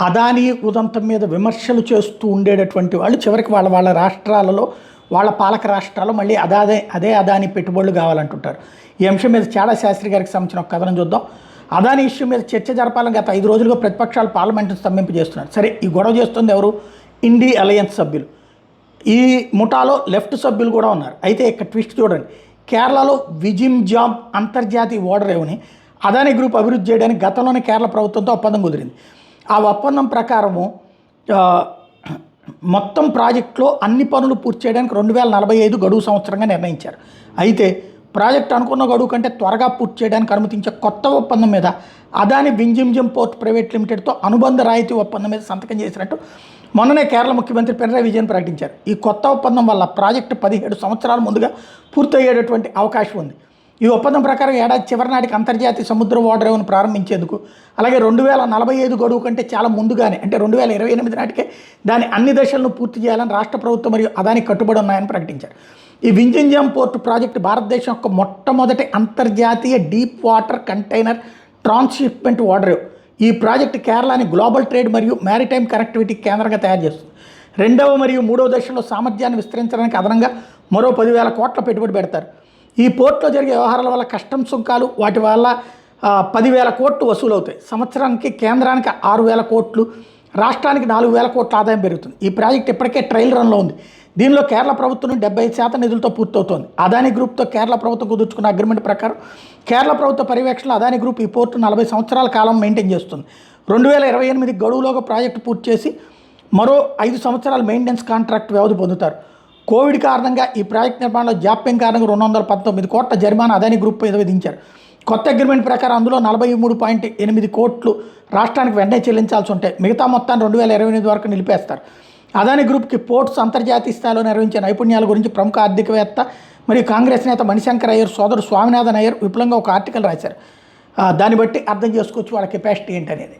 అదానీ ఉదంతం మీద విమర్శలు చేస్తూ ఉండేటటువంటి వాళ్ళు చివరికి వాళ్ళ వాళ్ళ రాష్ట్రాలలో వాళ్ళ పాలక రాష్ట్రాల్లో మళ్ళీ అదే అదానీ పెట్టుబడులు కావాలంటుంటారు. ఈ అంశం మీద చాడా శాస్త్రి గారికి సంబంధించిన ఒక కథనం చూద్దాం. అదానీ ఇష్యూ మీద చర్చ జరపాలని గత 5 రోజులుగా ప్రతిపక్షాలు పార్లమెంటును స్తంభింపు చేస్తున్నారు. సరే, ఈ గొడవ చేస్తుంది ఎవరు? ఇండి అలయన్స్ సభ్యులు. ఈ ముఠాలో లెఫ్ట్ సభ్యులు కూడా ఉన్నారు. అయితే ఇక్కడ ట్విస్ట్ చూడండి. కేరళలో విజిమ్జామ్ అంతర్జాతీయ ఓడరేవుని అదానీ గ్రూప్ అభివృద్ధి చేయడానికి గతంలోనే కేరళ ప్రభుత్వంతో ఒప్పందం కుదిరింది. ఆ ఒప్పందం ప్రకారము మొత్తం ప్రాజెక్టులో అన్ని పనులు పూర్తి చేయడానికి 2045 గడువు సంవత్సరంగా నిర్ణయించారు. అయితే ప్రాజెక్టు అనుకున్న గడువు కంటే త్వరగా పూర్తి చేయడానికి అనుమతించే కొత్త ఒప్పందం మీద అదానీ వింజిమ్జమ్ పోర్ట్ ప్రైవేట్ లిమిటెడ్తో అనుబంధ రాయితీ ఒప్పందం మీద సంతకం చేసినట్టు మొన్ననే కేరళ ముఖ్యమంత్రి పినరాయి విజయన్ ప్రకటించారు. ఈ కొత్త ఒప్పందం వల్ల ప్రాజెక్టు 17 సంవత్సరాల ముందుగా పూర్తయ్యేటటువంటి అవకాశం ఉంది. ఈ ఒప్పందం ప్రకారం ఏడాది చివరి నాటికి అంతర్జాతీయ సముద్ర ఓడరేవును ప్రారంభించేందుకు, అలాగే 2045 గడువు కంటే చాలా ముందుగానే అంటే 2028 నాటికే దాని అన్ని దశలను పూర్తి చేయాలని రాష్ట్ర ప్రభుత్వం మరియు అదానీ కట్టుబడి ఉన్నాయని ప్రకటించారు. ఈ వింజిమ్జామ్ పోర్టు ప్రాజెక్టు భారతదేశం యొక్క మొట్టమొదటి అంతర్జాతీయ డీప్ వాటర్ కంటైనర్ ట్రాన్స్షిప్మెంట్ ఓడరేవు. ఈ ప్రాజెక్టు కేరళని గ్లోబల్ ట్రేడ్ మరియు మ్యారిటైమ్ కనెక్టివిటీ కేంద్రంగా తయారు చేస్తుంది. 2వ మరియు 3వ దశలో సామర్థ్యాన్ని విస్తరించడానికి అదనంగా మరో 10,000 కోట్ల పెట్టుబడి పెడతారు. ఈ పోర్టులో జరిగే వ్యవహారాల వల్ల కస్టమ్స్ సుంకాలు వాటి వల్ల 10,000 కోట్లు వసూలవుతాయి. సంవత్సరానికి కేంద్రానికి 6,000 కోట్లు, రాష్ట్రానికి 4,000 కోట్ల ఆదాయం పెరుగుతుంది. ఈ ప్రాజెక్ట్ ఇప్పటికే ట్రయల్ రన్లో ఉంది. దీనిలో కేరళ ప్రభుత్వం 75% నిధులతో పూర్తవుతోంది. అదానీ గ్రూప్తో కేరళ ప్రభుత్వం కుదుర్చుకున్న అగ్రిమెంట్ ప్రకారం కేరళ ప్రభుత్వ పర్యవేక్షణలో అదానీ గ్రూప్ ఈ పోర్టు 40 సంవత్సరాల కాలం మెయింటైన్ చేస్తుంది. 2028 గడువులోగా ప్రాజెక్టు పూర్తి చేసి మరో 5 సంవత్సరాల మెయింటెనెన్స్ కాంట్రాక్ట్ వ్యవధి పొందుతారు. కోవిడ్ కారణంగా ఈ ప్రాజెక్ట్ నిర్మాణంలో జాప్యం కారణంగా 219 కోట్ల జరిమానా అదానీ గ్రూప్ మీద విధించారు. కొత్త అగ్రిమెంట్ ప్రకారం అందులో 43.8 కోట్లు రాష్ట్రానికి వెంటనే చెల్లించాల్సి ఉంటాయి. మిగతా మొత్తాన్ని 2028 వరకు నిలిపేస్తారు. అదానీ గ్రూప్కి పోర్ట్స్ అంతర్జాతీయ స్థాయిలో నిర్వహించే నైపుణ్యాల గురించి ప్రముఖ ఆర్థికవేత్త మరియు కాంగ్రెస్ నేత మణిశంకర్ అయ్యర్ సోదరుడు స్వామినాథన్ అయ్యర్ విపులంగా ఒక ఆర్టికల్ రాశారు. దాన్ని బట్టి అర్థం చేసుకోవచ్చు వాళ్ళ కెపాసిటీ ఏంటనేది.